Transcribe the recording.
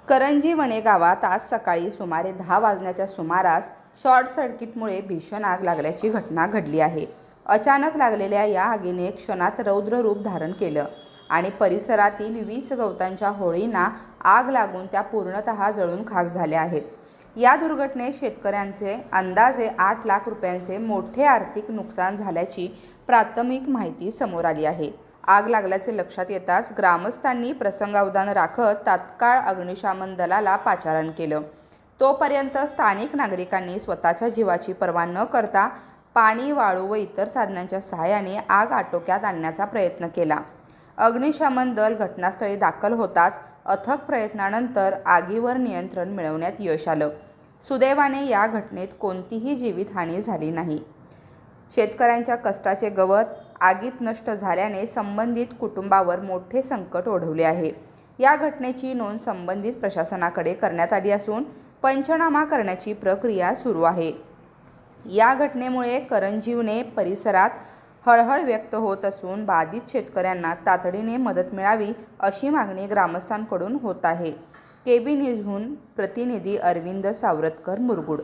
करंजी गावात आज सकाळी सुमारे 10 वाजण्याच्या सुमारास शॉर्ट सर्किटमुळे भीषण आग लागल्याची घटना घडली आहे. अचानक लागलेल्या या आगीने क्षणात रौद्र रूप धारण केलं आणि परिसरातील 20 गवतांच्या होळींना आग लागून त्या पूर्णतः जळून खाक झाल्या आहेत. या दुर्घटनेत शेतकऱ्यांचे अंदाजे 8 लाख रुपयांचे मोठे आर्थिक नुकसान झाल्याची प्राथमिक माहिती समोर आली आहे. आग लागल्याचे लक्षात येताच ग्रामस्थांनी प्रसंगावधान राखत तात्काळ अग्निशमन दलाला पाचारण केलं. तोपर्यंत स्थानिक नागरिकांनी स्वतःच्या जीवाची पर्वा न करता पाणी, वाळू व इतर साधनांच्या सहाय्याने आग आटोक्यात आणण्याचा प्रयत्न केला. अग्निशमन दल घटनास्थळी दाखल होताच अथक प्रयत्नानंतर आगीवर नियंत्रण मिळवण्यात यश आलं. सुदैवाने या घटनेत कोणतीही जीवितहानी झाली नाही. शेतकऱ्यांच्या कष्टाचे गवत आगीत नष्ट झाल्याने संबंधित कुटुंबावर मोठे संकट ओढवले आहे. या घटनेची नोंद संबंधित प्रशासनाकडे करण्यात आली असून पंचनामा करण्याची प्रक्रिया सुरू आहे. या घटनेमुळे करंजीवणे परिसरात हळहळ व्यक्त होत असून बाधित शेतकऱ्यांना तातडीने मदत मिळावी अशी मागणी ग्रामस्थांकडून होत आहे. KB न्यूजहून प्रतिनिधी अरविंद सावरतकर, मुरगुड.